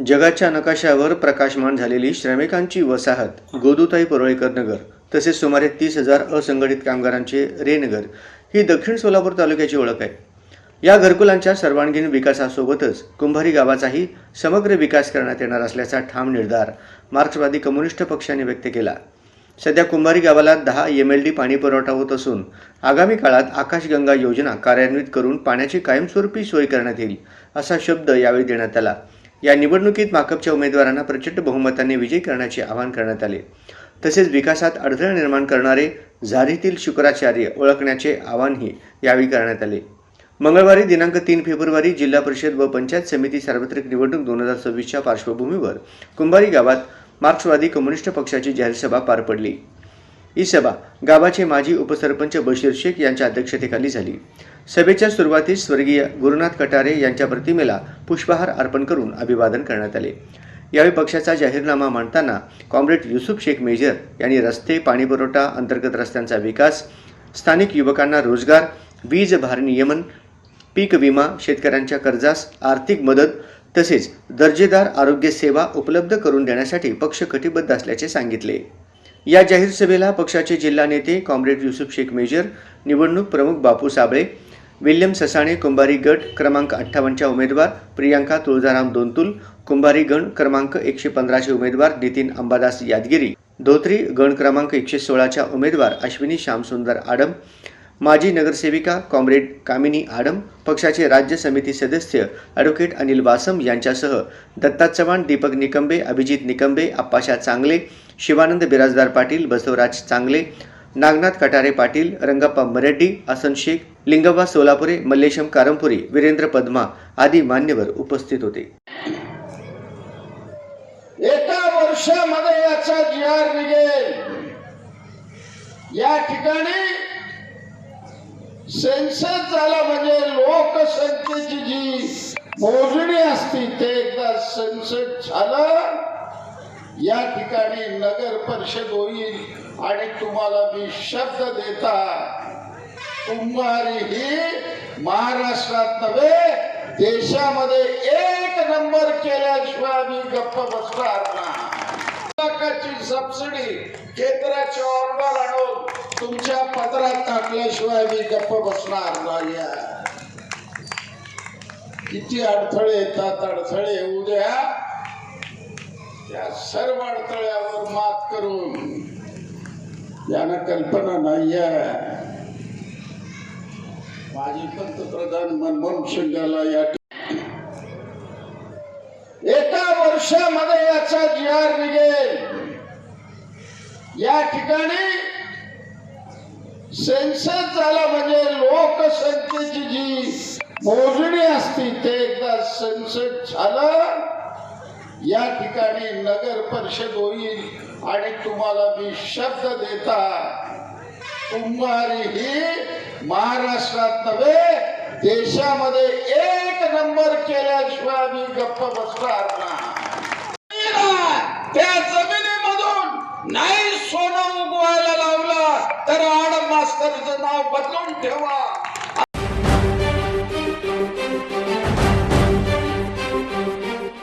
जगाच्या नकाशावर प्रकाशमान झालेली श्रमिकांची वसाहत गोदूताई परुळेकर नगर तसेच सुमारे 30,000 असंघटित कामगारांचे रे नगर ही दक्षिण सोलापूर तालुक्याची ओळख आहे। या घरकुलांच्या सर्वांगीण विकासासोबतच कुंभारी गावाचाही समग्र विकास करण्यात येणार असल्याचा ठाम निर्धार मार्क्सवादी कम्युनिस्ट पक्षाने व्यक्त केला। सध्या कुंभारी गावाला 10 MLD पाणी पुरवठा होत असून आगामी काळात आकाशगंगा योजना कार्यान्वित करून पाण्याची कायमस्वरूपी सोय करण्यात येईल असा शब्द यावेळी देण्यात आला। या निवडणुकीत माकपच्या उमेदवारांना प्रचंड बहुमताने विजयी करण्याचे आवाहन करण्यात आले। तसेच विकासात अडथळा निर्माण करणारे झारीतील शुक्राचार्य ओळखण्याचे आवाहनही यावेळी करण्यात आले। मंगळवारी दिनांक 3 फेब्रुवारी जिल्हा परिषद व पंचायत समिती सार्वत्रिक निवडणूक 2026च्या पार्श्वभूमीवर कुंभारी गावात मार्क्सवादी कम्युनिस्ट पक्षाची जाहीर सभा पार पडली। ही सभा गावाचे माजी उपसरपंच बशीर शेख यांच्या अध्यक्षतेखाली झाली। सभेच्या सुरुवातीस स्वर्गीय गुरुनाथ कटारे यांच्या प्रतिमेला पुष्पहार अर्पण करून अभिवादन करण्यात आले। यावेळी पक्षाचा जाहीरनामा मांडताना कॉम्रेड युसुफ शेख मेजर यांनी रस्ते, पाणीपुरवठा, अंतर्गत रस्त्यांचा विकास, स्थानिक युवकांना रोजगार, वीज भार नियमन, पीक विमा, शेतकऱ्यांच्या कर्जास आर्थिक मदत तसेच दर्जेदार आरोग्य सेवा उपलब्ध करून देण्यासाठी पक्ष कटिबद्ध असल्याचे सांगितले। या जाहीर सभेला पक्षाचे जिल्हा नेते कॉम्रेड युसुफ शेख मेजर, निवडणूक प्रमुख बापू साबळे, विल्यम ससाणे कुंभारी गट क्रमांक 58च्या उमेदवार प्रियांका तुळजाराम दोंतुल, कुंभारी गण क्रमांक 115चे उमेदवार नितीन अंबादास यादगिरी, धोत्री गण क्रमांक 116च्या उमेदवार अश्विनी श्यामसुंदर आडम, माजी नगरसेविका कॉम्रेड कामिनी आडम, पक्षाचे राज्य समिती सदस्य ॲडव्होकेट अनिल वासम यांच्यासह दत्ता चव्हाण, दीपक निकंबे, अभिजित निकंबे, आप्पाशा चांगले, शिवानंद बिराजदार पाटील, बसवराज चांगले, नागनाथ कटारे पाटील, रंगप्पा मरेड्डी, आसन शेख, लिंगव्वा सोलापुरे, मल्लेशम कारंपुरी, वीरेंद्र पद्मा आदी मान्यवर उपस्थित होते। एका वर्षामध्ये याचा GR निघेल। या ठिकाणी सेन्सस झाला म्हणजे लोकसंख्येची जी मोजणी असती ते एकदा सेन्सस झालं, या ठिकाणी नगर परिषद होईल आणि तुम्हाला मी शब्द देता कुंभारी ही महाराष्ट्रात नव्हे देशामध्ये 1 नंबर केल्याशिवाय मी गप्प बसणार नाही। सबसिडी केंद्राची ऑर्डर आणून तुमच्या पदरात टाकल्याशिवाय मी गप्प बसणार नाही। किती अडथळे येतात, अडथळे येऊ द्या, त्या सर्व अडथळ्यावर मात करून यांना कल्पना नाहीये। माजी पंतप्रधान मनमोहन सिंगाला या एका वर्षामध्ये याचा GR निघेल। या ठिकाणी सेन्सस झाला म्हणजे लोकसंख्येची जी मोजणी असती ते एकदा सेन्सस झालं, या ठिकाणी नगर परिषद होईल आणि तुम्हाला मी शब्द देता कुंभारी ही महाराष्ट्रात नव्हे देशामध्ये 1 नंबर केल्याशिवाय मी गप्प बसणार नाही। त्या जमिनीमधून नाही सोनं उगवायला लावलं तर आडम मास्तरचं नाव बदलून ठेवा।